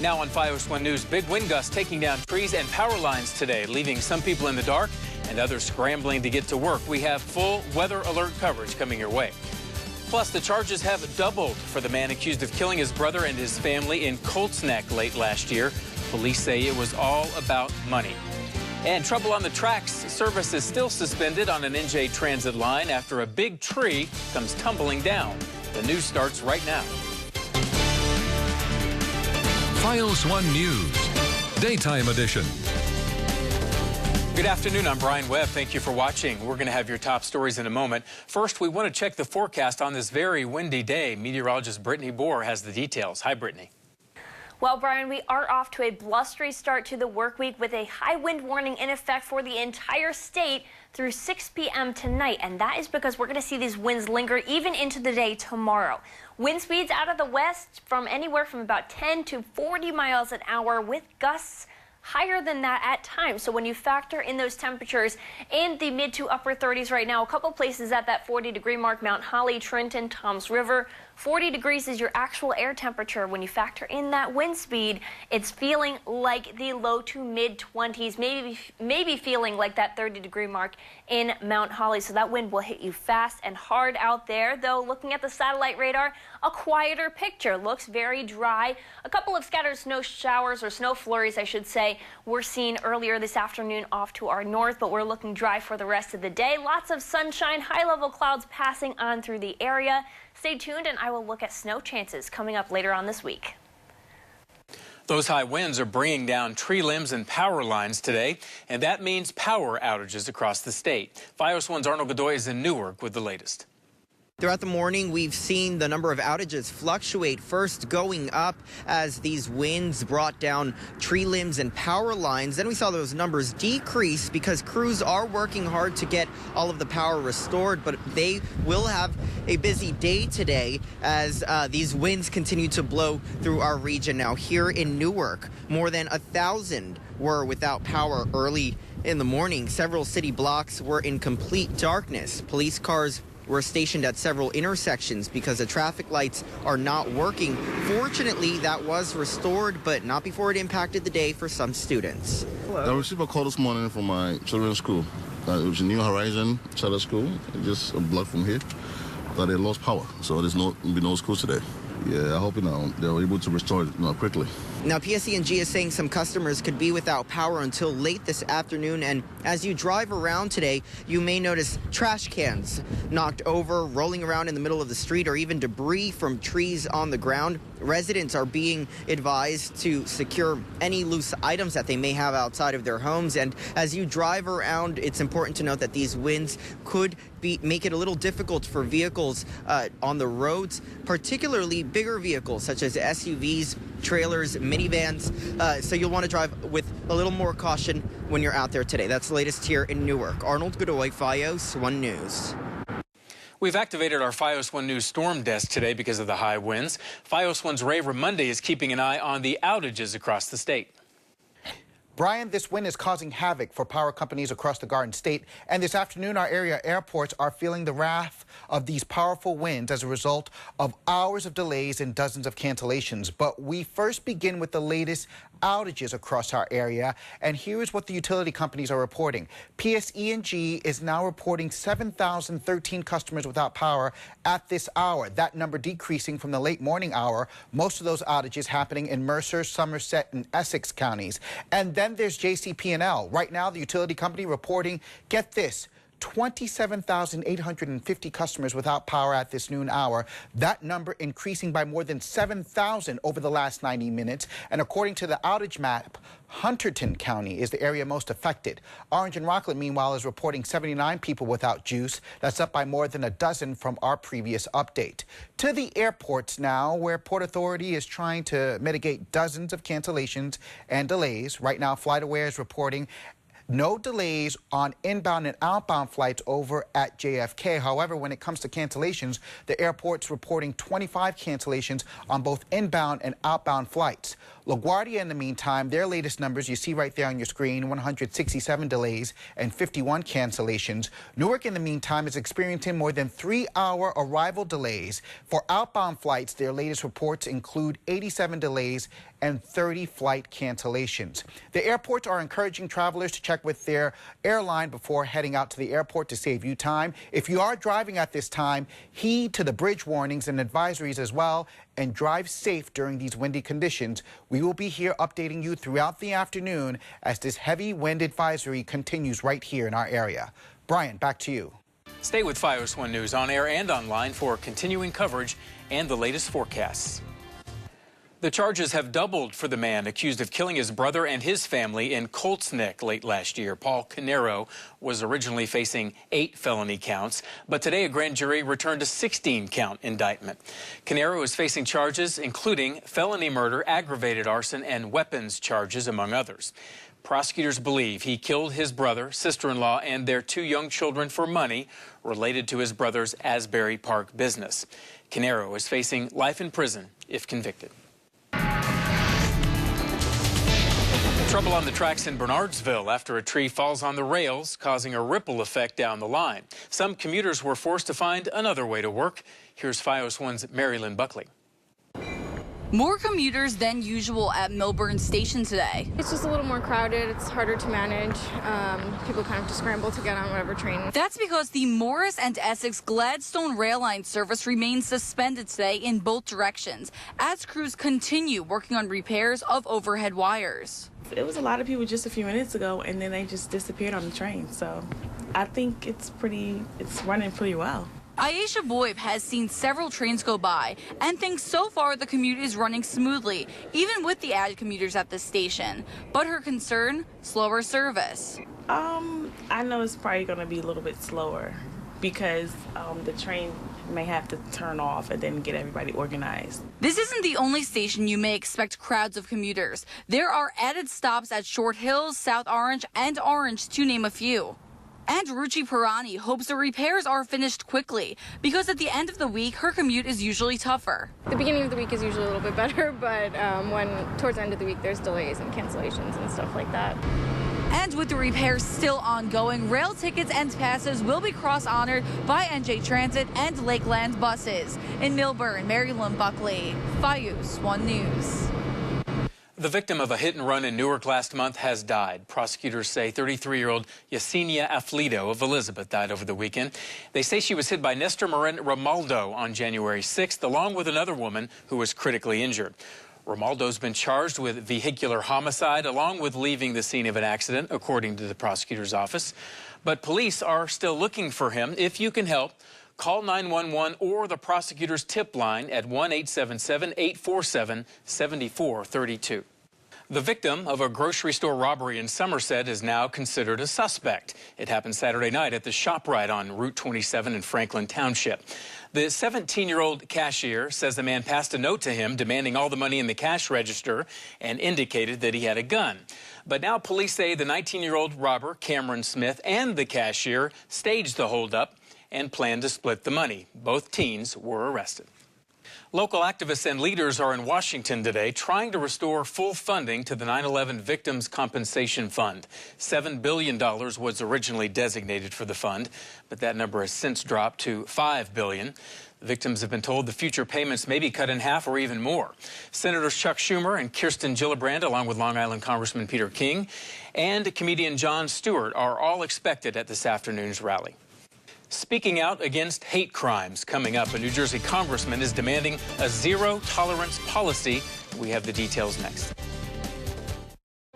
Now on Fios 1 News, big wind gusts taking down trees and power lines today, leaving some people in the dark and others scrambling to get to work. We have full weather alert coverage coming your way. Plus, the charges have doubled for the man accused of killing his brother and his family in Colts Neck late last year. Police say it was all about money. And trouble on the tracks. Service is still suspended on an NJ Transit line after a big tree comes tumbling down. The news starts right now. Fios 1 News, Daytime Edition. Good afternoon, I'm Brian Webb. Thank you for watching. We're going to have your top stories in a moment. First, we want to check the forecast on this very windy day. Meteorologist Brittany Bohr has the details. Hi, Brittany. Well, Brian, we are off to a blustery start to the work week with a high wind warning in effect for the entire state through 6 p.m. tonight. And that is because we're going to see these winds linger even into the day tomorrow. Wind speeds out of the west from anywhere from about 10 to 40 miles an hour with gusts higher than that at times. So when you factor in those temperatures in the mid to upper 30s right now, a couple places at that 40-degree mark, Mount Holly, Trenton, Toms River. 40 degrees is your actual air temperature. When you factor in that wind speed, it's feeling like the low to mid 20s, maybe feeling like that 30-degree mark in Mount Holly. So that wind will hit you fast and hard out there. Though looking at the satellite radar, a quieter picture. Looks very dry. A couple of scattered snow showers, or snow flurries, I should say, we're seeing earlier this afternoon off to our north, but we're looking dry for the rest of the day. Lots of sunshine, high-level clouds passing on through the area. Stay tuned, and I will look at snow chances coming up later on this week. Those high winds are bringing down tree limbs and power lines today, and that means power outages across the state. Fios 1's Arnold Godoy is in Newark with the latest. Throughout the morning, we've seen the number of outages fluctuate, first going up as these winds brought down tree limbs and power lines. Then we saw those numbers decrease because crews are working hard to get all of the power restored, but they will have a busy day today as these winds continue to blow through our region. Now here in Newark, more than 1,000 were without power early in the morning. Several city blocks were in complete darkness. Police cars were stationed at several intersections because the traffic lights are not working. Fortunately, that was restored, but not before it impacted the day for some students. I received a call this morning from my children's school. It was a New Horizon charter school, just a block from here, that they lost power. So there's no school today. Yeah, I hope they're able to restore it quickly. Now, PSE&G is saying some customers could be without power until late this afternoon. And as you drive around today, you may notice trash cans knocked over, rolling around in the middle of the street, or even debris from trees on the ground. Residents are being advised to secure any loose items that they may have outside of their homes. And as you drive around, it's important to note that these winds could make it a little difficult for vehicles on the roads, particularly bigger vehicles such as SUVs, trailers, minivans. So you'll want to drive with a little more caution when you're out there today. That's the latest here in Newark. Arnold Godoy, Fios 1 News. We've activated our Fios 1 News storm desk today because of the high winds. Fios 1's Ray Ramundi is keeping an eye on the outages across the state. Brian, this wind is causing havoc for power companies across the Garden State. And this afternoon, our area airports are feeling the wrath of these powerful winds as a result of hours of delays and dozens of cancellations. But we first begin with the latest outages across our area. And here is what the utility companies are reporting. PSE&G is now reporting 7,013 customers without power at this hour. That number decreasing from the late morning hour. Most of those outages happening in Mercer, Somerset, and Essex counties. And then there's JCP&L. Right now, the utility company reporting, get this, 27,850 customers without power at this noon hour. That number increasing by more than 7,000 over the last 90 minutes. And according to the outage map, Hunterdon County is the area most affected. Orange and Rockland, meanwhile, is reporting 79 people without juice. That's up by more than a dozen from our previous update. To the airports now, where Port Authority is trying to mitigate dozens of cancellations and delays. Right now, FlightAware is reporting no delays on inbound and outbound flights over at JFK. However, when it comes to cancellations, the airport's reporting 25 cancellations on both inbound and outbound flights. LaGuardia, in the meantime, their latest numbers you see right there on your screen, 167 delays and 51 cancellations. Newark, in the meantime, is experiencing more than 3-hour arrival delays. For outbound flights, their latest reports include 87 delays and 30 flight cancellations. The airports are encouraging travelers to check with their airline before heading out to the airport to save you time. If you are driving at this time, heed to the bridge warnings and advisories as well, and drive safe during these windy conditions. We will be here updating you throughout the afternoon as this heavy wind advisory continues right here in our area. Brian, back to you. Stay with FiOS 1 News on air and online for continuing coverage and the latest forecasts. The charges have doubled for the man accused of killing his brother and his family in Colts Neck late last year. Paul Canero was originally facing 8 felony counts, but today a grand jury returned a 16-count indictment. Canero is facing charges including felony murder, aggravated arson, and weapons charges, among others. Prosecutors believe he killed his brother, sister-in-law, and their 2 young children for money related to his brother's Asbury Park business. Canero is facing life in prison if convicted. Trouble on the tracks in Bernardsville after a tree falls on the rails, causing a ripple effect down the line. Some commuters were forced to find another way to work. Here's FiOS 1's Marilyn Buckley. More commuters than usual at Millburn Station today. It's just a little more crowded. It's harder to manage. People kind of have to scramble to get on whatever train. That's because the Morris and Essex Gladstone rail line service remains suspended today in both directions as crews continue working on repairs of overhead wires. It was a lot of people just a few minutes ago, and then they just disappeared on the train. So I think it's running pretty well. Aisha Boyb has seen several trains go by and thinks so far the commute is running smoothly, even with the added commuters at the station. But her concern, slower service. I know it's probably going to be a little bit slower because the train may have to turn off and then get everybody organized. This isn't the only station you may expect crowds of commuters. There are added stops at Short Hills, South Orange, and Orange, to name a few. And Ruchi Purani hopes the repairs are finished quickly because at the end of the week, her commute is usually tougher. The beginning of the week is usually a little bit better, but towards the end of the week, there's delays and cancellations and stuff like that. And with the repairs still ongoing, rail tickets and passes will be cross-honored by NJ Transit and Lakeland buses. In Millburn, Marilyn Buckley, FiOS 1 News. The victim of a hit-and-run in Newark last month has died. Prosecutors say 33-year-old Yesenia Aflido of Elizabeth died over the weekend. They say she was hit by Nestor Marin Romaldo on January 6th, along with another woman who was critically injured. Romaldo's been charged with vehicular homicide, along with leaving the scene of an accident, according to the prosecutor's office. But police are still looking for him. If you can help, call 911 or the prosecutor's tip line at 1-877-847-7432. The victim of a grocery store robbery in Somerset is now considered a suspect. It happened Saturday night at the ShopRite on Route 27 in Franklin Township. The 17-year-old cashier says the man passed a note to him demanding all the money in the cash register and indicated that he had a gun. But now police say the 19-year-old robber, Cameron Smith, and the cashier staged the holdup and planned to split the money. Both teens were arrested. Local activists and leaders are in Washington today trying to restore full funding to the 9/11 Victims Compensation Fund. $7 billion was originally designated for the fund, but that number has since dropped to $5 billion. The victims have been told the future payments may be cut in half or even more. Senators Chuck Schumer and Kirsten Gillibrand, along with Long Island Congressman Peter King and comedian Jon Stewart, are all expected at this afternoon's rally. Speaking out against hate crimes coming up, a New Jersey congressman is demanding a zero-tolerance policy. We have the details next.